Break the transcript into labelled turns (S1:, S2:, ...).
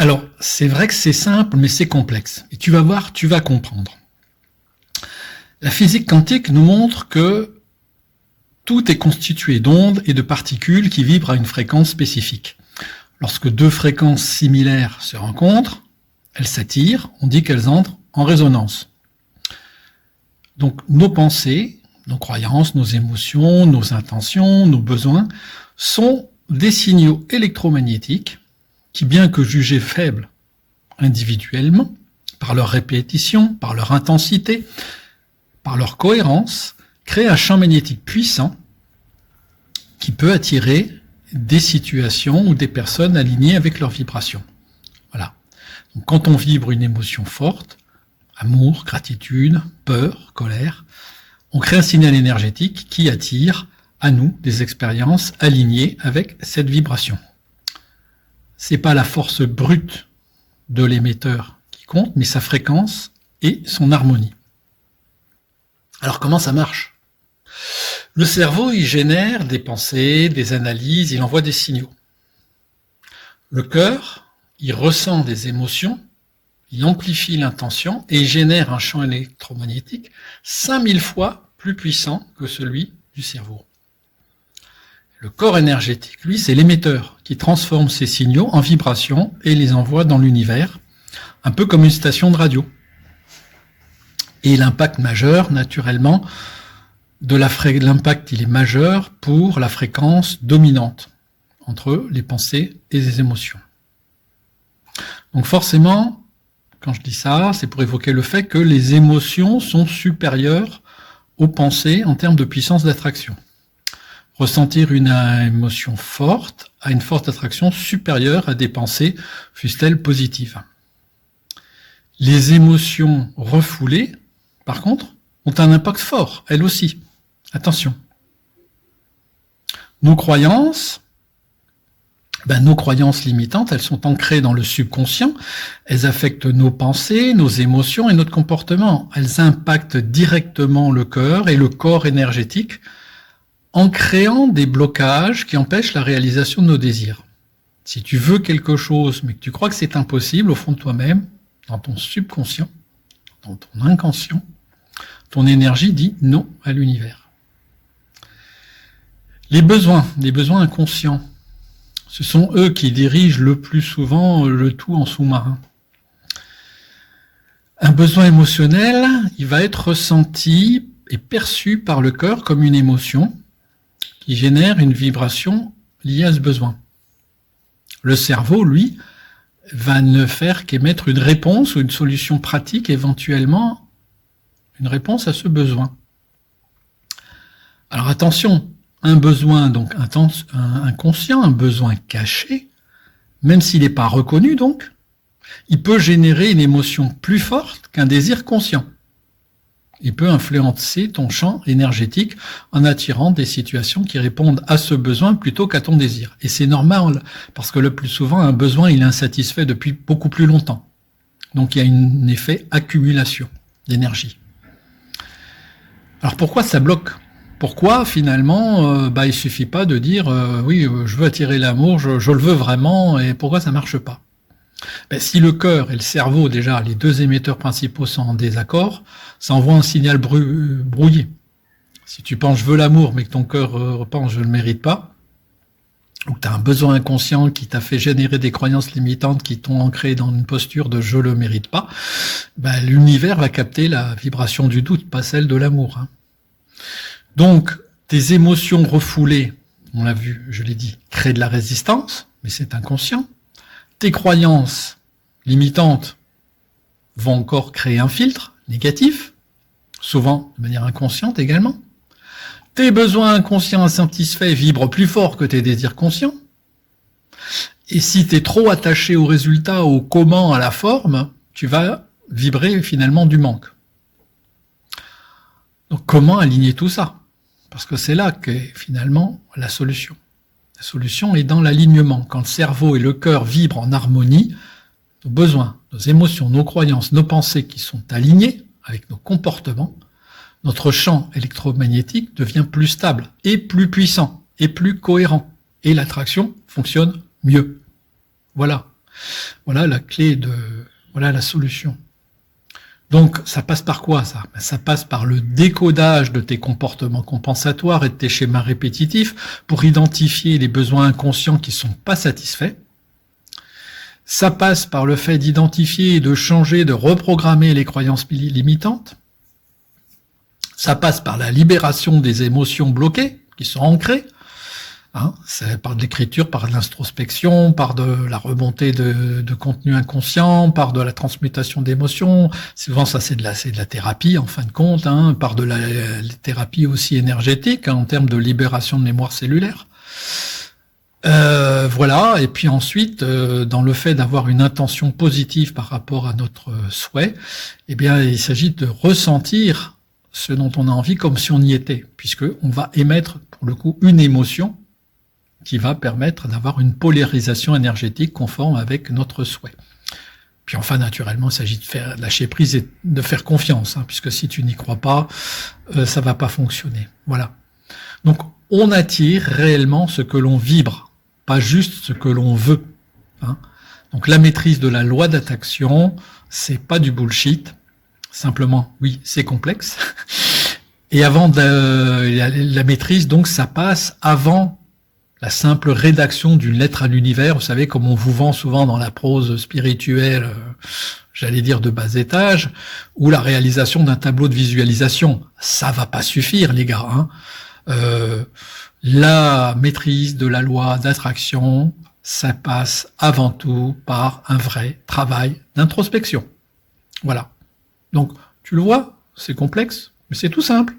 S1: Alors, c'est vrai que c'est simple, mais c'est complexe. Et tu vas voir, tu vas comprendre. La physique quantique nous montre que tout est constitué d'ondes et de particules qui vibrent à une fréquence spécifique. Lorsque deux fréquences similaires se rencontrent, elles s'attirent, on dit qu'elles entrent en résonance. Donc nos pensées, nos croyances, nos émotions, nos intentions, nos besoins sont des signaux électromagnétiques qui, bien que jugés faibles individuellement, par leur répétition, par leur intensité, par leur cohérence, créent un champ magnétique puissant qui peut attirer des situations ou des personnes alignées avec leurs vibrations. Voilà. Donc, quand on vibre une émotion forte, amour, gratitude, peur, colère, on crée un signal énergétique qui attire à nous des expériences alignées avec cette vibration. C'est pas la force brute de l'émetteur qui compte, mais sa fréquence et son harmonie. Alors comment ça marche ? Le cerveau, il génère des pensées, des analyses, il envoie des signaux. Le cœur, il ressent des émotions, il amplifie l'intention et il génère un champ électromagnétique 5000 fois plus puissant que celui du cerveau. Le corps énergétique, lui, c'est l'émetteur qui transforme ces signaux en vibrations et les envoie dans l'univers, un peu comme une station de radio. Et l'impact majeur, naturellement, l'impact il est majeur pour la fréquence dominante entre les pensées et les émotions. Donc forcément, quand je dis ça, c'est pour évoquer le fait que les émotions sont supérieures aux pensées en termes de puissance d'attraction. Ressentir une émotion forte a une forte attraction supérieure à des pensées, fussent-elles positives. Les émotions refoulées, par contre, ont un impact fort, elles aussi. Attention. Nos croyances limitantes, elles sont ancrées dans le subconscient, elles affectent nos pensées, nos émotions et notre comportement. Elles impactent directement le cœur et le corps énergétique en créant des blocages qui empêchent la réalisation de nos désirs. Si tu veux quelque chose, mais que tu crois que c'est impossible au fond de toi-même, dans ton subconscient, dans ton inconscient, ton énergie dit non à l'univers. Les besoins inconscients, ce sont eux qui dirigent le plus souvent le tout en sous-marin. Un besoin émotionnel, il va être ressenti et perçu par le cœur comme une émotion qui génère une vibration liée à ce besoin. Le cerveau, lui, va ne faire qu'émettre une réponse ou une solution pratique, éventuellement une réponse à ce besoin. Alors attention, un besoin donc inconscient, un besoin caché, même s'il n'est pas reconnu donc, il peut générer une émotion plus forte qu'un désir conscient. Il peut influencer ton champ énergétique en attirant des situations qui répondent à ce besoin plutôt qu'à ton désir. Et c'est normal, parce que le plus souvent, un besoin, il est insatisfait depuis beaucoup plus longtemps. Donc il y a un effet accumulation d'énergie. Alors pourquoi ça bloque ? Pourquoi finalement, il suffit pas de dire oui, je veux attirer l'amour, je le veux vraiment, et pourquoi ça marche pas ? Si le cœur et le cerveau, déjà, les deux émetteurs principaux sont en désaccord, ça envoie un signal brouillé. Si tu penses je veux l'amour, mais que ton cœur pense je ne le mérite pas, ou que tu as un besoin inconscient qui t'a fait générer des croyances limitantes qui t'ont ancré dans une posture de je le mérite pas, l'univers va capter la vibration du doute, pas celle de l'amour. Donc, tes émotions refoulées, on l'a vu, je l'ai dit, créent de la résistance, mais c'est inconscient. Tes croyances limitantes vont encore créer un filtre négatif, souvent de manière inconsciente également. Tes besoins inconscients insatisfaits vibrent plus fort que tes désirs conscients. Et si tu es trop attaché au résultat, au comment, à la forme, tu vas vibrer finalement du manque. Donc comment aligner tout ça ? Parce que c'est là qu'est finalement la solution. La solution est dans l'alignement. Quand le cerveau et le cœur vibrent en harmonie, nos besoins, nos émotions, nos croyances, nos pensées qui sont alignés avec nos comportements, notre champ électromagnétique devient plus stable et plus puissant et plus cohérent. Et l'attraction fonctionne mieux. Voilà. Voilà la clé voilà la solution. Donc, ça passe par quoi, ça? Ça passe par le décodage de tes comportements compensatoires et de tes schémas répétitifs pour identifier les besoins inconscients qui sont pas satisfaits. Ça passe par le fait d'identifier, de changer, de reprogrammer les croyances limitantes. Ça passe par la libération des émotions bloquées, qui sont ancrées. C'est par de l'écriture, par de l'introspection, par de la remontée de contenu inconscient, par de la transmutation d'émotions. Souvent, ça, c'est de la thérapie, en fin de compte, par de la thérapie aussi énergétique, en termes de libération de mémoire cellulaire. Voilà. Et puis ensuite, dans le fait d'avoir une intention positive par rapport à notre souhait, eh bien, il s'agit de ressentir ce dont on a envie comme si on y était, puisque on va émettre, pour le coup, une émotion qui va permettre d'avoir une polarisation énergétique conforme avec notre souhait. Puis enfin, naturellement, il s'agit de faire lâcher prise et de faire confiance, puisque si tu n'y crois pas, ça va pas fonctionner. Voilà. Donc, on attire réellement ce que l'on vibre, pas juste ce que l'on veut. Donc, la maîtrise de la loi d'attraction, c'est pas du bullshit. Simplement, oui, c'est complexe. Et avant la maîtrise, donc, ça passe avant la simple rédaction d'une lettre à l'univers, vous savez, comme on vous vend souvent dans la prose spirituelle, j'allais dire de bas étage, ou la réalisation d'un tableau de visualisation. Ça va pas suffire, les gars. La maîtrise de la loi d'attraction, ça passe avant tout par un vrai travail d'introspection. Voilà. Donc, tu le vois, c'est complexe, mais c'est tout simple.